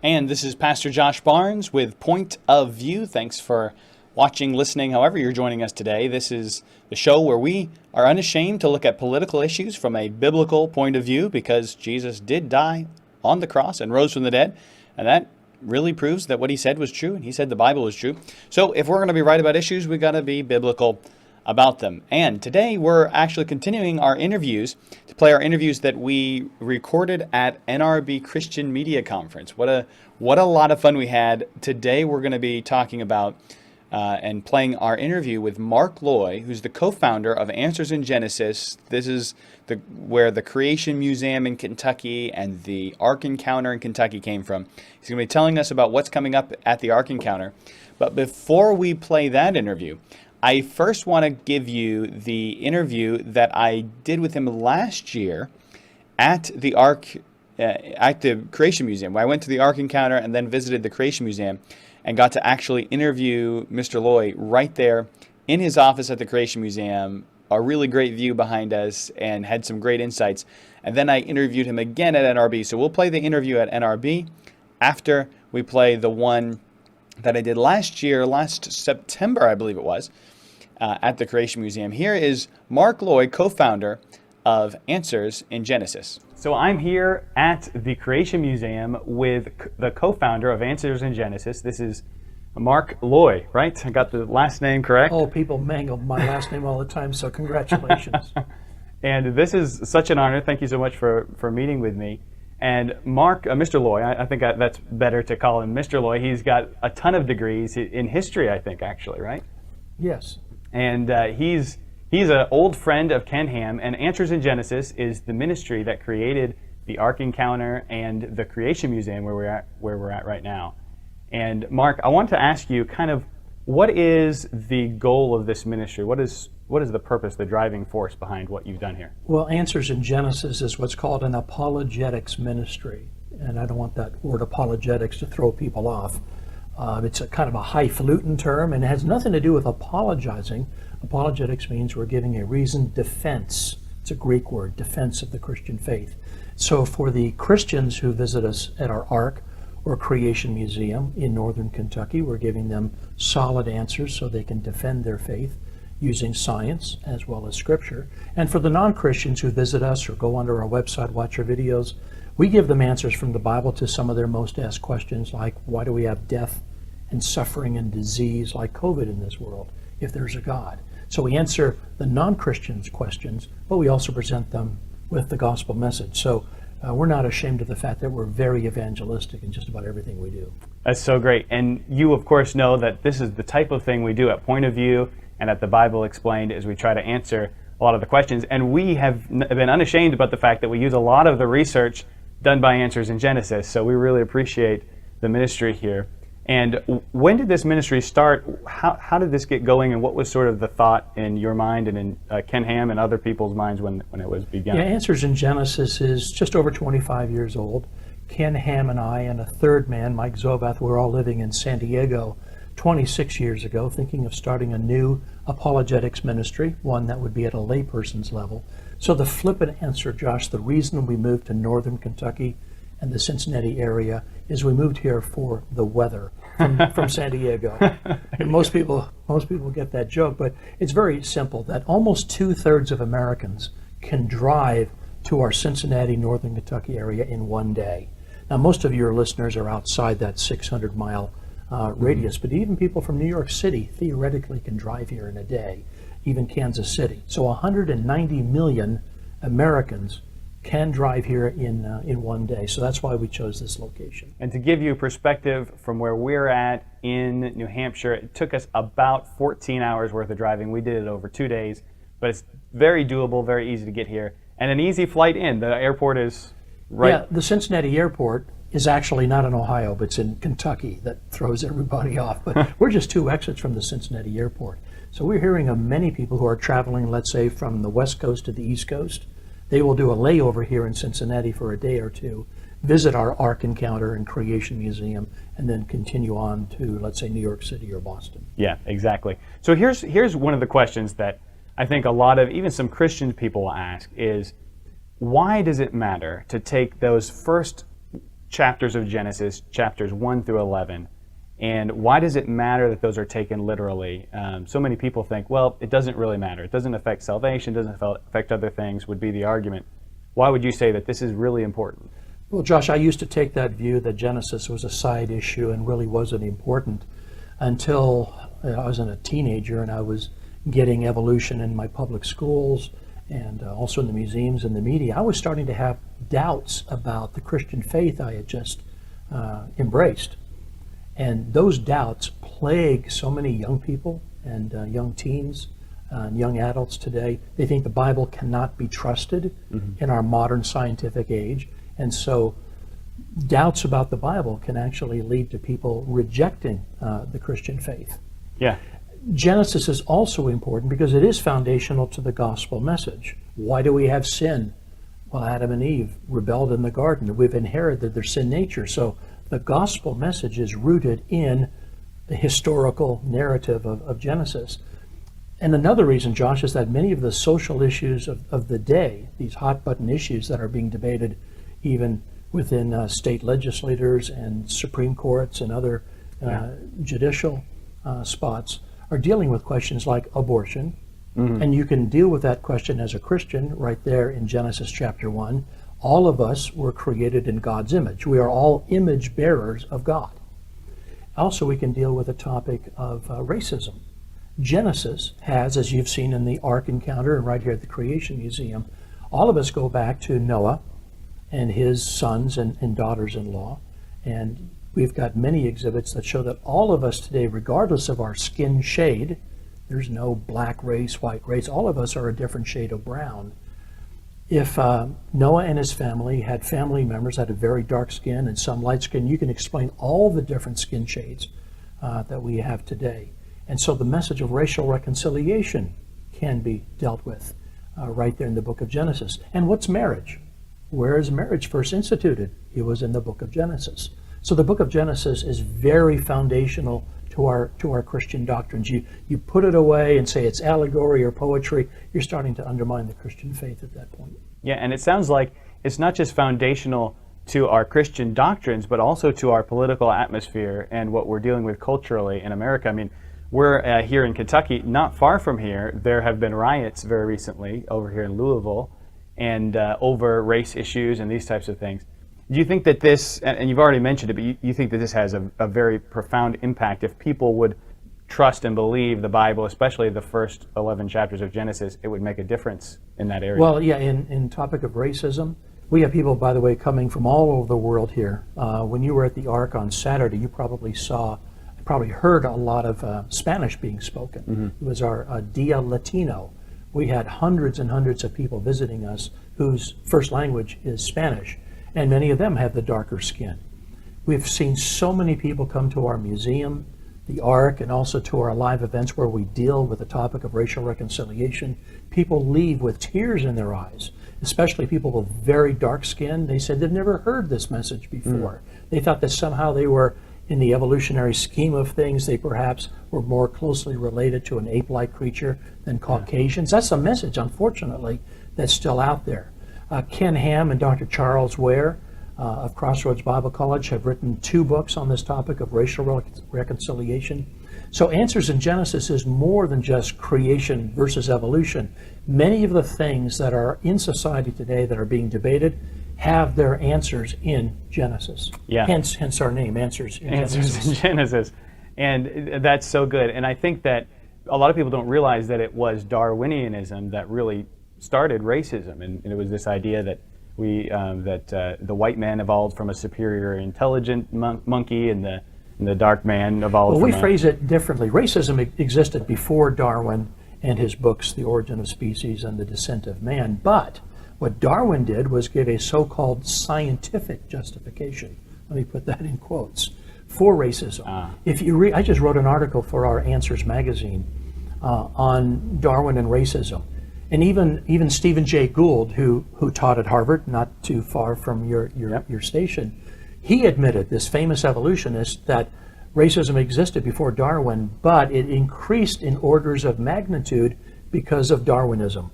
And this is Pastor Josh Barnes with Point of View. Thanks for watching, listening, however you're joining us today. This is the show where we are unashamed to look at political issues from a biblical point of view, because Jesus did die on the cross and rose from the dead. And that really proves that what he said was true, and he said the Bible is true. So if we're going to be right about issues, we've got to be biblical about them. And today we're actually continuing our interviews, to play our interviews that we recorded at NRB Christian Media Conference. What a lot of fun we had. Today we're going to be talking about and playing our interview with Mark Looy, who's the co-founder of Answers in Genesis. This is where the Creation Museum in Kentucky and the Ark Encounter in Kentucky came from. He's going to be telling us about what's coming up at the Ark Encounter. But before we play that interview, I first want to give you the interview that I did with him last year at the Creation Museum. I went to the Ark Encounter and then visited the Creation Museum and got to actually interview Mr. Looy right there in his office at the Creation Museum. A really great view behind us, and had some great insights. And then I interviewed him again at NRB. So we'll play the interview at NRB after we play the one that I did last September, I believe it was, at the Creation Museum. Here is Mark Looy, co-founder of Answers in Genesis. So I'm here at the Creation Museum with the co-founder of Answers in Genesis. This is Mark Looy, right? I got the last name correct? Oh, people mangle my last name all the time, so congratulations. And this is such an honor. Thank you so much for meeting with me. And Mark, Mr. Looy, I think that's better to call him Mr. Looy. He's got a ton of degrees in history, I think, actually, right? Yes. And he's an old friend of Ken Ham, and Answers in Genesis is the ministry that created the Ark Encounter and the Creation Museum where we're at right now. And Mark, I want to ask you kind of, what is the goal of this ministry? What is the purpose, the driving force behind what you've done here? Well, Answers in Genesis is what's called an apologetics ministry. And I don't want that word apologetics to throw people off. It's a kind of a highfalutin term, and it has nothing to do with apologizing. Apologetics means we're giving a reasoned defense. It's a Greek word, defense of the Christian faith. So for the Christians who visit us at our Ark or Creation Museum in northern Kentucky, we're giving them solid answers so they can defend their faith using science as well as scripture. And for the non-Christians who visit us or go onto our website, watch our videos, we give them answers from the Bible to some of their most asked questions, like why do we have death and suffering and disease like COVID in this world if there's a God? So we answer the non-Christians' questions, but we also present them with the gospel message. So we're not ashamed of the fact that we're very evangelistic in just about everything we do. That's so great. And you, of course, know that this is the type of thing we do at Point of View and at the Bible Explained, as we try to answer a lot of the questions. And we have been unashamed about the fact that we use a lot of the research done by Answers in Genesis. So we really appreciate the ministry here. And when did this ministry start? How did this get going, and what was sort of the thought in your mind and in Ken Ham and other people's minds when it was begun? Yeah, Answers in Genesis is just over 25 years old. Ken Ham and I and a third man, Mike Zovath, were all living in San Diego 26 years ago, thinking of starting a new apologetics ministry, one that would be at a layperson's level. So the flippant answer, Josh, the reason we moved to northern Kentucky and the Cincinnati area is we moved here for the weather from San Diego. And most people get that joke, but it's very simple that almost 2/3 of Americans can drive to our Cincinnati, northern Kentucky area in one day. Now, most of your listeners are outside that 600-mile radius, but even people from New York City theoretically can drive here in a day, even Kansas City. So 190 million Americans can drive here in one day. So that's why we chose this location. And to give you perspective from where we're at in New Hampshire, it took us about 14 hours worth of driving. We did it over 2 days, but it's very doable, very easy to get here, and an easy flight in. The airport is right. Yeah, the Cincinnati airport is actually not in Ohio, but it's in Kentucky. That throws everybody off. But we're just 2 exits from the Cincinnati airport. So we're hearing of many people who are traveling, let's say, from the West Coast to the East Coast. They will do a layover here in Cincinnati for a day or two, visit our Ark Encounter and Creation Museum, and then continue on to, let's say, New York City or Boston. Yeah, exactly. So here's one of the questions that I think a lot of, even some Christian people will ask is, why does it matter to take those first chapters of Genesis, chapters 1 through 11. And why does it matter that those are taken literally? So many people think, well, it doesn't really matter. It doesn't affect salvation, doesn't affect other things, would be the argument. Why would you say that this is really important? Well, Josh, I used to take that view that Genesis was a side issue and really wasn't important until I was a teenager and I was getting evolution in my public schools and also in the museums and the media. I was starting to have doubts about the Christian faith I had just embraced. And those doubts plague so many young people and young teens and young adults today. They think the Bible cannot be trusted in our modern scientific age. And so doubts about the Bible can actually lead to people rejecting the Christian faith. Yeah. Genesis is also important because it is foundational to the gospel message. Why do we have sin? Well, Adam and Eve rebelled in the garden. We've inherited their sin nature. So the gospel message is rooted in the historical narrative of Genesis. And another reason, Josh, is that many of the social issues of the day, these hot button issues that are being debated even within state legislators and Supreme Courts and other judicial spots, are dealing with questions like abortion. And you can deal with that question as a Christian right there in Genesis chapter 1. All of us were created in God's image. We are all image bearers of God. Also, we can deal with the topic of racism. Genesis has, as you've seen in the Ark Encounter and right here at the Creation Museum, all of us go back to Noah and his sons and daughters-in-law. And we've got many exhibits that show that all of us today, regardless of our skin shade, there's no black race, white race, all of us are a different shade of brown. If Noah and his family had family members that had very dark skin and some light skin, you can explain all the different skin shades that we have today. And so the message of racial reconciliation can be dealt with right there in the book of Genesis. And what's marriage? Where is marriage first instituted? It was in the book of Genesis. So the book of Genesis is very foundational to our Christian doctrines. You put it away and say it's allegory or poetry, you're starting to undermine the Christian faith at that point. Yeah, and it sounds like it's not just foundational to our Christian doctrines, but also to our political atmosphere and what we're dealing with culturally in America. I mean, we're here in Kentucky, not far from here. There have been riots very recently over here in Louisville and over race issues and these types of things. Do you think that this, and you've already mentioned it, but you think that this has a very profound impact if people would trust and believe the Bible, especially the first 11 chapters of Genesis, it would make a difference in that area? Well, yeah, in topic of racism, we have people, by the way, coming from all over the world here. When you were at the Ark on Saturday, you probably heard a lot of Spanish being spoken. It was our Dia Latino. We had hundreds and hundreds of people visiting us whose first language is Spanish, and many of them have the darker skin. We've seen so many people come to our museum, the Ark, and also to our live events where we deal with the topic of racial reconciliation. People leave with tears in their eyes, especially people with very dark skin. They said they've never heard this message before. They thought that somehow they were, in the evolutionary scheme of things, they perhaps were more closely related to an ape-like creature than Caucasians. That's a message, unfortunately, that's still out there. Ken Ham and Dr. Charles Ware of Crossroads Bible College have written 2 books on this topic of racial reconciliation. So Answers in Genesis is more than just creation versus evolution. Many of the things that are in society today that are being debated have their answers in Genesis. Yeah. Hence our name, Answers in Genesis. Answers in Genesis. And that's so good. And I think that a lot of people don't realize that it was Darwinianism that really started racism, and it was this idea that the white man evolved from a superior intelligent monkey, and the dark man evolved Well, from we phrase it differently. Racism existed before Darwin and his books, The Origin of Species and The Descent of Man. But what Darwin did was give a so-called scientific justification, let me put that in quotes, for racism. If you read, I just wrote an article for our Answers magazine on Darwin and racism. And even Stephen Jay Gould, who taught at Harvard, not too far from your station, he admitted, this famous evolutionist, that racism existed before Darwin, but it increased in orders of magnitude because of Darwinism.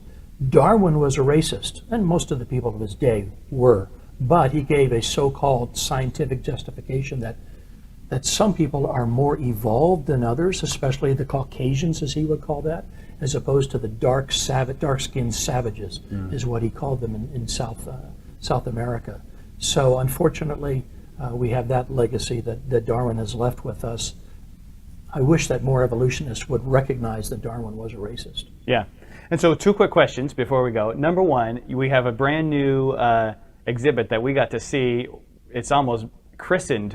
Darwin was a racist, and most of the people of his day were but he gave a so-called scientific justification that some people are more evolved than others, especially the Caucasians, as he would call that, as opposed to the dark-skinned savages, is what he called them in South America. So unfortunately, we have that legacy that Darwin has left with us. I wish that more evolutionists would recognize that Darwin was a racist. Yeah. And so 2 quick questions before we go. Number 1, we have a brand new exhibit that we got to see. It's almost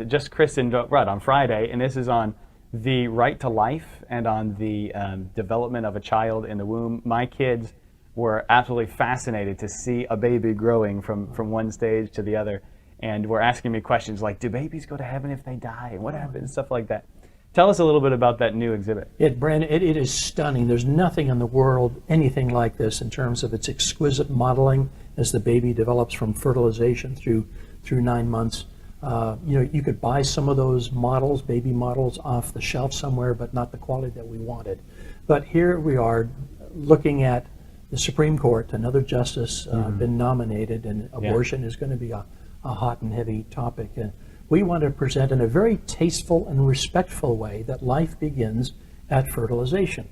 just christened right on Friday, and this is on the right to life and on the development of a child in the womb. My kids were absolutely fascinated to see a baby growing from one stage to the other, and were asking me questions like, do babies go to heaven if they die, and what happens, stuff like that. Tell us a little bit about that new exhibit. Brandon, it is stunning. There's nothing in the world anything like this in terms of its exquisite modeling as the baby develops from fertilization through 9 months. You could buy some of those models, baby models, off the shelf somewhere, but not the quality that we wanted. But here we are looking at the Supreme Court, another justice been nominated, and abortion is going to be a hot and heavy topic. And we want to present in a very tasteful and respectful way that life begins at fertilization.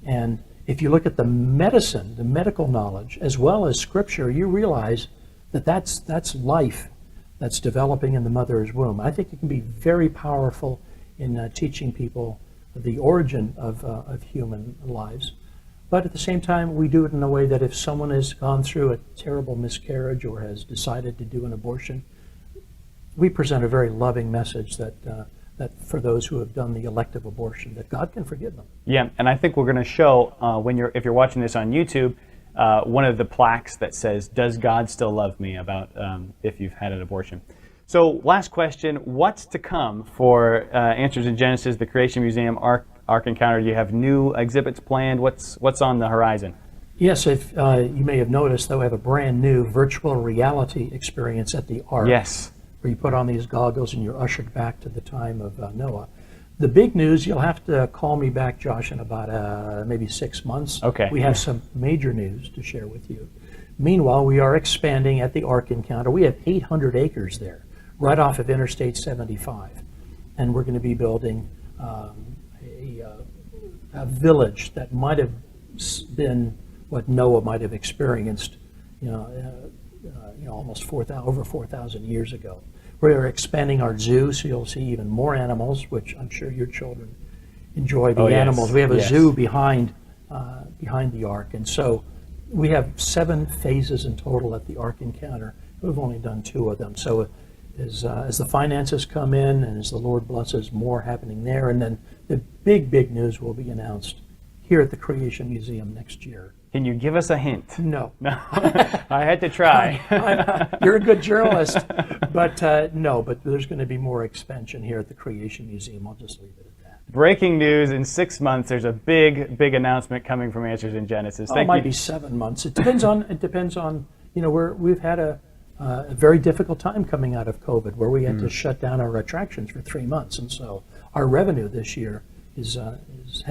And if you look at the medicine, the medical knowledge, as well as scripture, you realize that that's life that's developing in the mother's womb. I think it can be very powerful in teaching people the origin of human lives. But at the same time, we do it in a way that if someone has gone through a terrible miscarriage or has decided to do an abortion, we present a very loving message that for those who have done the elective abortion, that God can forgive them. Yeah, and I think we're going to show, if you're watching this on YouTube, one of the plaques that says, "Does God still love me?" about if you've had an abortion. So last question, what's to come for Answers in Genesis, the Creation Museum, Ark Encounter? Do you have new exhibits planned? What's on the horizon? Yes, if you may have noticed, though, we have a brand new virtual reality experience at the Ark. Yes. Where you put on these goggles and you're ushered back to the time of Noah. The big news, you'll have to call me back, Josh, in about maybe 6 months. Okay. We have some major news to share with you. Meanwhile, we are expanding at the Ark Encounter. We have 800 acres there, right off of Interstate 75. And we're going to be building a village that might have been what Noah might have experienced, almost over 4,000 years ago. We're expanding our zoo, so you'll see even more animals, which I'm sure your children enjoy the animals. We have a zoo behind the Ark, and so we have 7 phases in total at the Ark Encounter. We've only done 2 of them. So as the finances come in and as the Lord blesses, more happening there, and then the big news will be announced here at the Creation Museum next year. Can you give us a hint? No. I had to try. You're a good journalist, but no, but there's going to be more expansion here at the Creation Museum. I'll just leave it at that. Breaking news, in 6 months, there's a big announcement coming from Answers in Genesis. It might be 7 months. It depends on, we've had a very difficult time coming out of COVID where we had to shut down our attractions for 3 months. And so our revenue this year has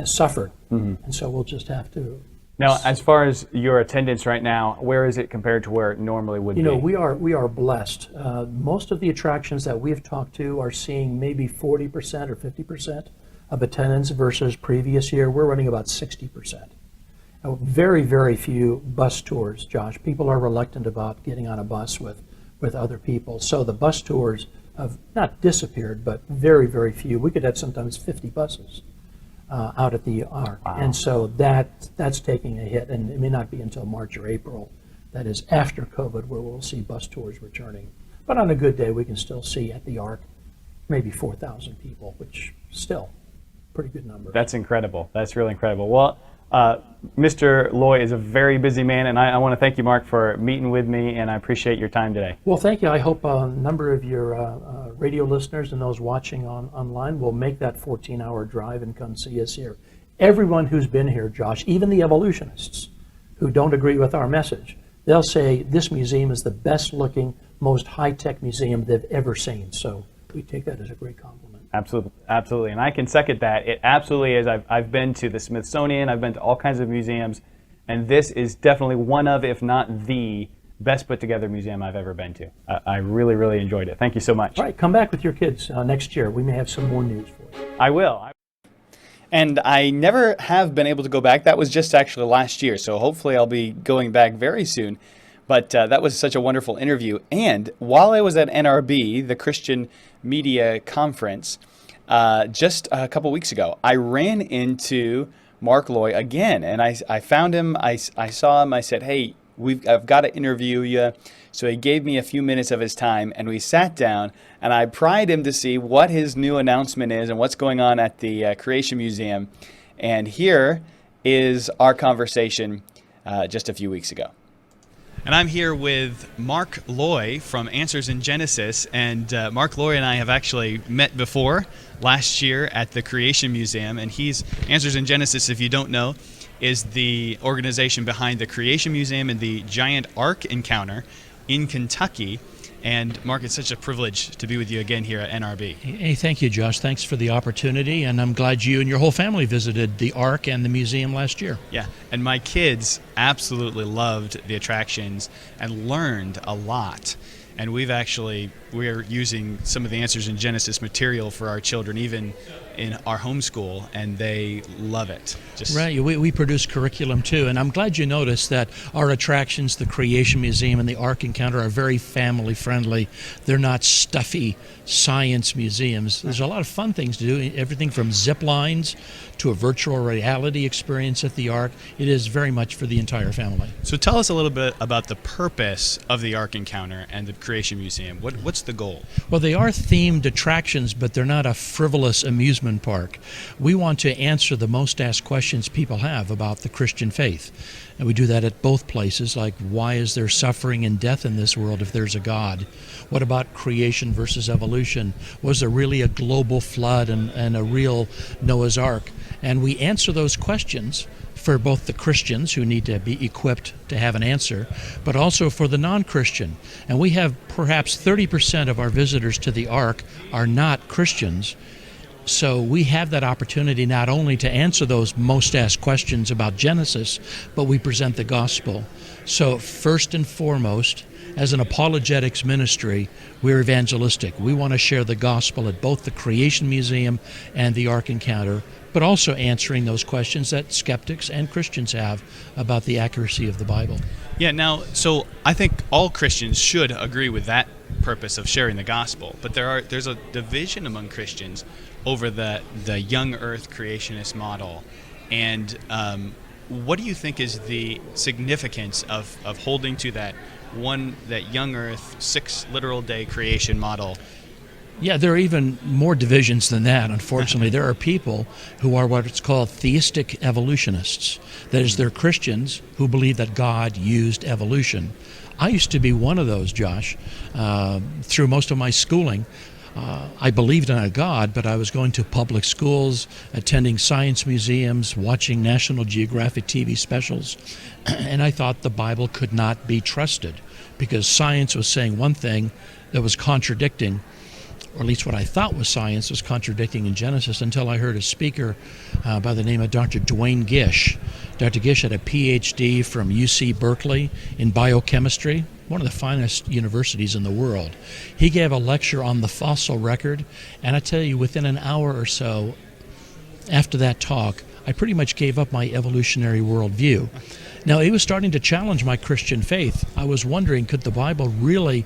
suffered. And so we'll just have to. Now, as far as your attendance right now, where is it compared to where it normally would be? We are blessed. Most of the attractions that we've talked to are seeing maybe 40% or 50% of attendance versus previous year. We're running about 60%. Very, very few bus tours, Josh. People are reluctant about getting on a bus with other people. So the bus tours have not disappeared, but very, very few. We could have sometimes 50 buses out at the Ark. Wow. And so that's taking a hit, and it may not be until March or April, that is after COVID, where we'll see bus tours returning. But on a good day, we can still see at the Ark maybe 4,000 people, which still pretty good number. That's incredible. That's really incredible. Well, Mr. Looy is a very busy man, and I want to thank you, Mark, for meeting with me, and I appreciate your time today. Well, thank you. I hope a number of your radio listeners and those watching online will make that 14-hour drive and come see us here. Everyone who's been here, Josh, even the evolutionists who don't agree with our message, they'll say this museum is the best-looking, most high-tech museum they've ever seen. So we take that as a great compliment. Absolutely, and I can second that. It absolutely is. I've been to the Smithsonian, I've been to all kinds of museums, and this is definitely one of, if not the best put together museum I've ever been to. I really, really enjoyed it. Thank you so much. All right, come back with your kids next year. We may have some more news for you. I will. And I never have been able to go back. That was just actually last year, so hopefully I'll be going back very soon. But that was such a wonderful interview. And while I was at NRB, the Christian Media Conference, just a couple weeks ago, I ran into Mark Looy again. And I found him, I saw him, I said, hey, I've got to interview you. So he gave me a few minutes of his time, and we sat down, and I pried him to see what his new announcement is and what's going on at the Creation Museum. And here is our conversation just a few weeks ago. And I'm here with Mark Looy from Answers in Genesis. And Mark Looy and I have actually met before last year at the Creation Museum. And Answers in Genesis, if you don't know, is the organization behind the Creation Museum and the giant Ark Encounter in Kentucky. And Mark, it's such a privilege to be with you again here at NRB. Hey, thank you, Josh. Thanks for the opportunity, and I'm glad you and your whole family visited the Ark and the museum last year. Yeah, and my kids absolutely loved the attractions and learned a lot. And we're using some of the Answers in Genesis material for our children, even in our homeschool, and they love it. Right, we produce curriculum too, and I'm glad you noticed that our attractions, the Creation Museum and the Ark Encounter, are very family friendly. They're not stuffy science museums. There's a lot of fun things to do, everything from zip lines to a virtual reality experience at the Ark. It is very much for the entire family. So tell us a little bit about the purpose of the Ark Encounter and the Creation Museum. What's the goal? Well, they are themed attractions, but they're not a frivolous amusement park. We want to answer the most asked questions people have about the Christian faith. And we do that at both places, like why is there suffering and death in this world if there's a God? What about creation versus evolution? Was there really a global flood and a real Noah's Ark? And we answer those questions for both the Christians, who need to be equipped to have an answer, but also for the non-Christian. And we have perhaps 30% of our visitors to the Ark are not Christians. So we have that opportunity not only to answer those most asked questions about Genesis, but we present the gospel. So first and foremost, as an apologetics ministry, we're evangelistic. We want to share the gospel at both the Creation Museum and the Ark Encounter, but also answering those questions that skeptics and Christians have about the accuracy of the Bible. Yeah, now, so I think all Christians should agree with that purpose of sharing the gospel, but there's a division among Christians over the young earth creationist model. And what do you think is the significance of holding to that young earth 6 literal day creation model? Yeah, there are even more divisions than that, unfortunately. There are people who are what's called theistic evolutionists. That is, they're Christians who believe that God used evolution. I used to be one of those, Josh. Through most of my schooling, I believed in a God, but I was going to public schools, attending science museums, watching National Geographic TV specials, and I thought the Bible could not be trusted because science was saying one thing that was contradicting, or at least what I thought was science was contradicting in Genesis, until I heard a speaker by the name of Dr. Duane Gish. Dr. Gish had a PhD from UC Berkeley in biochemistry, one of the finest universities in the world. He gave a lecture on the fossil record, and I tell you, within an hour or so after that talk, I pretty much gave up my evolutionary worldview. Now, he was starting to challenge my Christian faith. I was wondering, could the Bible really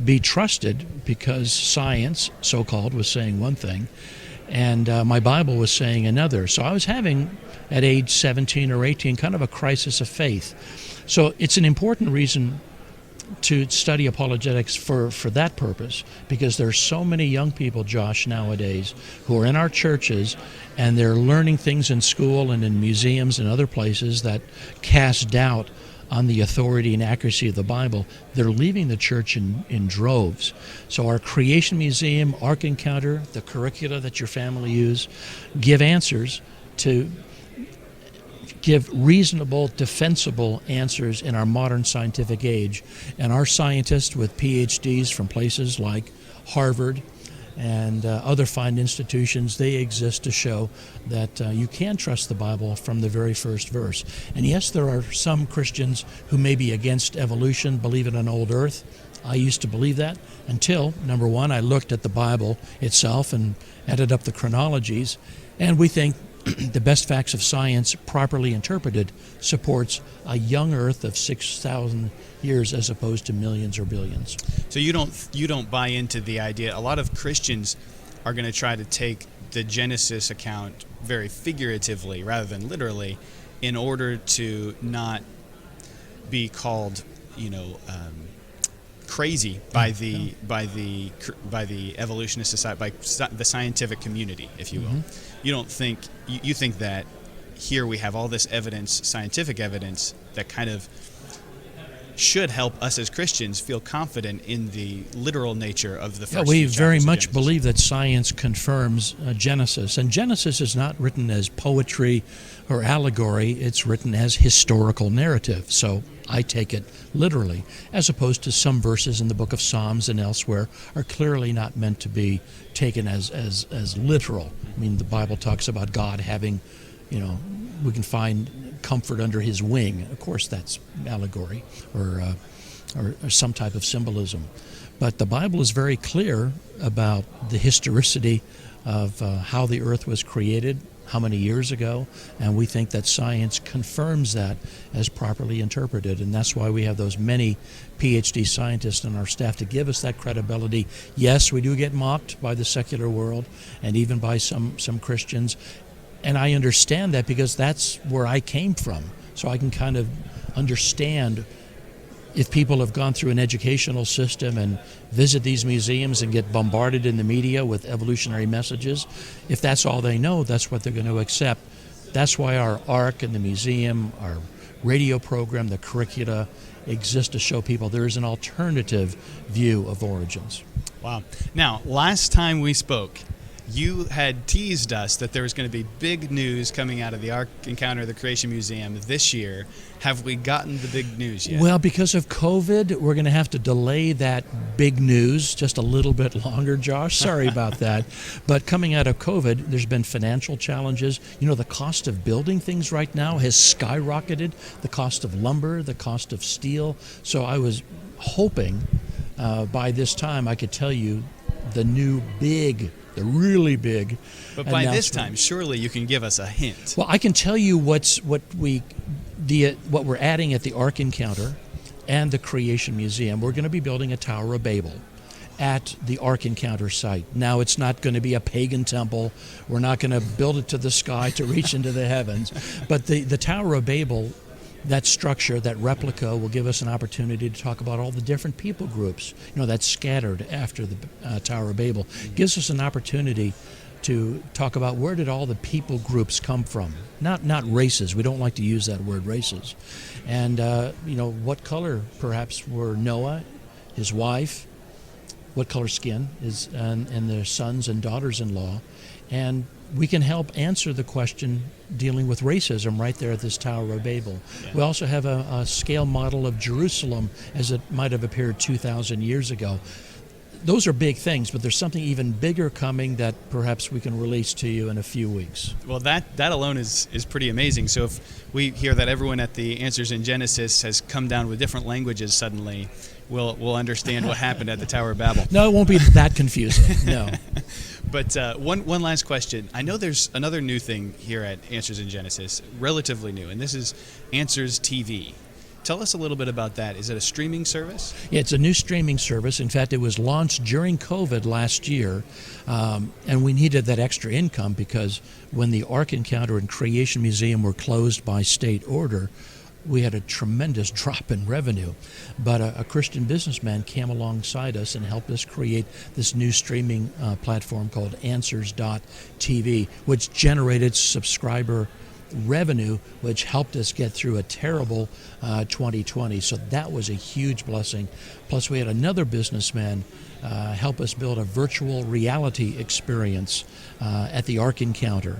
be trusted, because science, so-called, was saying one thing, and my Bible was saying another. So I was having, at age 17 or 18, kind of a crisis of faith. So it's an important reason to study apologetics for that purpose, because there's so many young people, Josh, nowadays who are in our churches, and they're learning things in school and in museums and other places that cast doubt on the authority and accuracy of the Bible. They're leaving the church in droves. So our Creation Museum, Ark Encounter, the curricula that your family use, give answers to give reasonable, defensible answers in our modern scientific age. And our scientists with PhDs from places like Harvard and other fine institutions, they exist to show that you can trust the Bible from the very first verse. And yes, there are some Christians who may be against evolution, believe in an old earth. I used to believe that until, number one, I looked at the Bible itself and added up the chronologies, and we think the best facts of science, properly interpreted, supports a young Earth of 6,000 years as opposed to millions or billions. So you don't buy into the idea. A lot of Christians are going to try to take the Genesis account very figuratively rather than literally, in order to not be called, crazy by the evolutionist society, by the scientific community, if you will. Mm-hmm. You think that here we have all this evidence, scientific evidence, that kind of should help us as Christians feel confident in the literal nature of the first we few very chapters of much Genesis. believe that science confirms Genesis. And Genesis is not written as poetry or allegory. It's written as historical narrative. So I take it literally, as opposed to some verses in the book of Psalms and elsewhere are clearly not meant to be taken as literal. I mean, the Bible talks about God having, we can find comfort under his wing. Of course, that's allegory or some type of symbolism. But the Bible is very clear about the historicity of how the earth was created, how many years ago, and we think that science confirms that as properly interpreted, and that's why we have those many PhD scientists on our staff to give us that credibility. Yes, we do get mocked by the secular world and even by some Christians, and I understand that because that's where I came from, so I can kind of understand if people have gone through an educational system and visit these museums and get bombarded in the media with evolutionary messages, if that's all they know, that's what they're going to accept. That's why our Ark and the museum, our radio program, the curricula exist to show people there is an alternative view of origins. Wow. Now, last time we spoke, you had teased us that there was going to be big news coming out of the Ark Encounter, the Creation Museum this year. Have we gotten the big news yet? Well, because of COVID, we're going to have to delay that big news just a little bit longer, Josh. Sorry about that. But coming out of COVID, there's been financial challenges. The cost of building things right now has skyrocketed. The cost of lumber, the cost of steel. So I was hoping by this time I could tell you the really big But by this time, surely you can give us a hint. Well, I can tell you what we're adding at the Ark Encounter and the Creation Museum. We're going to be building a Tower of Babel at the Ark Encounter site. Now, it's not going to be a pagan temple. We're not going to build it to the sky to reach into the heavens. But the Tower of Babel, that structure, that replica, will give us an opportunity to talk about all the different people groups, that's scattered after the Tower of Babel. Gives us an opportunity to talk about where did all the people groups come from. Not races. We don't like to use that word, races. And, what color perhaps were Noah, his wife, what color skin, and their sons and daughters-in-law. And we can help answer the question dealing with racism right there at this Tower of Babel. Yeah. We also have a scale model of Jerusalem as it might have appeared 2,000 years ago. Those are big things, but there's something even bigger coming that perhaps we can release to you in a few weeks. Well, that alone is pretty amazing. So if we hear that everyone at the Answers in Genesis has come down with different languages suddenly, we'll understand what happened at the Tower of Babel. No, it won't be that confusing. No. But one last question. I know there's another new thing here at Answers in Genesis, relatively new, and this is Answers TV. Tell us a little bit about that. Is it a streaming service? Yeah, it's a new streaming service. In fact, it was launched during COVID last year, and we needed that extra income because when the Ark Encounter and Creation Museum were closed by state order, we had a tremendous drop in revenue. But a Christian businessman came alongside us and helped us create this new streaming platform called Answers.tv, which generated subscriber revenue, which helped us get through a terrible 2020. So that was a huge blessing. Plus, we had another businessman help us build a virtual reality experience at the Ark Encounter.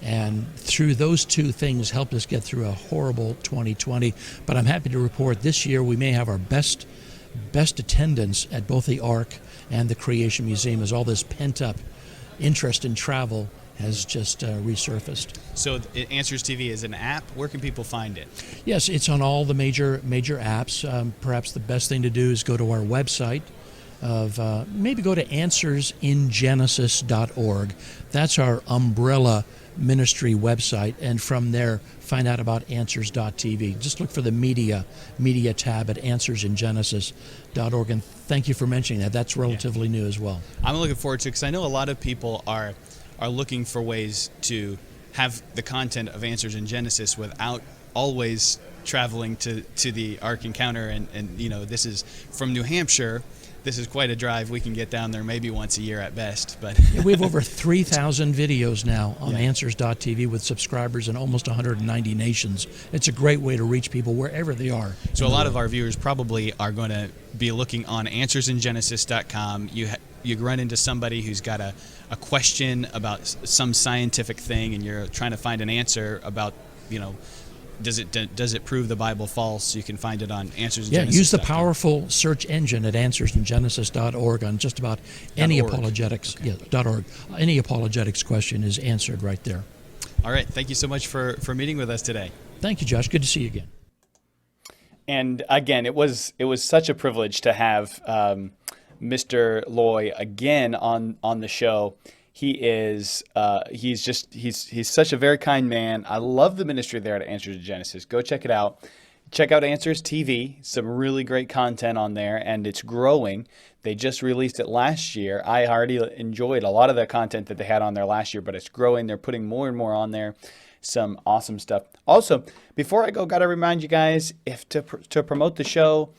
And through those two things helped us get through a horrible 2020. But I'm happy to report this year we may have our best best attendance at both the Ark and the Creation Museum as all this pent-up interest in travel has just resurfaced. So Answers TV is an app. Where can people find it? Yes, it's on all the major apps. Perhaps the best thing to do is go to our website. Maybe go to answersingenesis.org. That's our umbrella ministry website, and from there find out about answers.tv. Just look for the media tab at answersingenesis.org. And thank you for mentioning that. That's relatively new as well. I'm looking forward to it because I know a lot of people are looking for ways to have the content of Answers in Genesis without always traveling to the Ark Encounter, and this is from New Hampshire. This is quite a drive. We can get down there maybe once a year at best. But we have over 3,000 videos now on Answers.tv with subscribers in almost 190 nations. It's a great way to reach people wherever they are. So a lot of our viewers probably are going to be looking on answersingenesis.com. You run into somebody who's got a question about some scientific thing, and you're trying to find an answer about, does it prove the Bible false? You can find it on Answers in Genesis. Use the powerful search engine at answersingenesis.org on just about any apologetics. Okay. .org. Any apologetics question is answered right there. All right. Thank you so much for meeting with us today. Thank you, Josh. Good to see you again. And again, it was such a privilege to have Mr. Looy again on the show. He's such a very kind man. I love the ministry there at Answers in Genesis. Go check it out. Check out Answers TV. Some really great content on there, and it's growing. They just released it last year. I already enjoyed a lot of the content that they had on there last year, but it's growing. They're putting more and more on there. Some awesome stuff. Also, before I go, got to remind you guys, if to promote the show,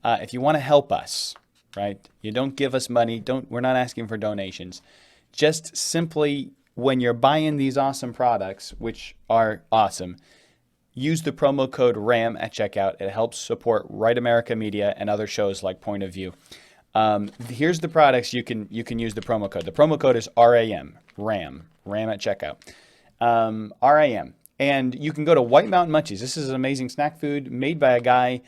if you want to help us, right? You don't give us money. We're not asking for donations. Just simply, when you're buying these awesome products, which are awesome, use the promo code RAM at checkout. It helps support Right America Media and other shows like Point of View. Here's the products you can use the promo code. The promo code is RAM at checkout. RAM. And you can go to White Mountain Munchies. This is an amazing snack food made by a guy,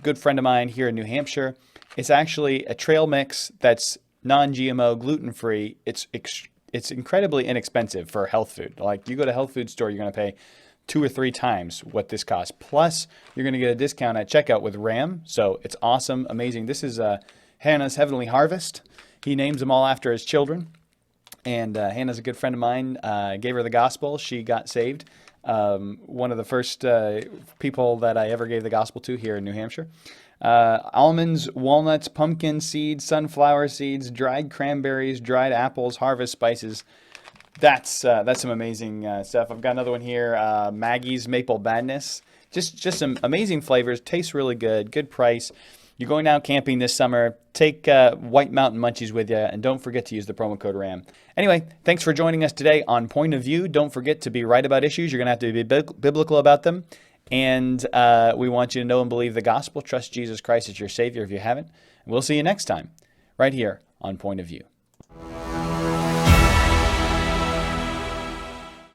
good friend of mine here in New Hampshire. It's actually a trail mix that's non-GMO, gluten-free. It's incredibly inexpensive for health food. Like, you go to a health food store, you're going to pay 2 or 3 times what this costs. Plus, you're going to get a discount at checkout with RAM. So it's awesome, amazing. This is Hannah's Heavenly Harvest. He names them all after his children. And Hannah's a good friend of mine. Gave her the gospel. She got saved. One of the first people that I ever gave the gospel to here in New Hampshire. Almonds, walnuts, pumpkin seeds, sunflower seeds, dried cranberries, dried apples, harvest spices. That's some amazing stuff. I've got another one here, Maggie's Maple Madness. Just some amazing flavors. Tastes really good. Good price. You're going out camping this summer, take White Mountain Munchies with you, and don't forget to use the promo code RAM. Anyway, thanks for joining us today on Point of View. Don't forget to be right about issues. You're going to have to be biblical about them. And we want you to know and believe the gospel. Trust Jesus Christ as your Savior if you haven't. We'll see you next time, right here on Point of View.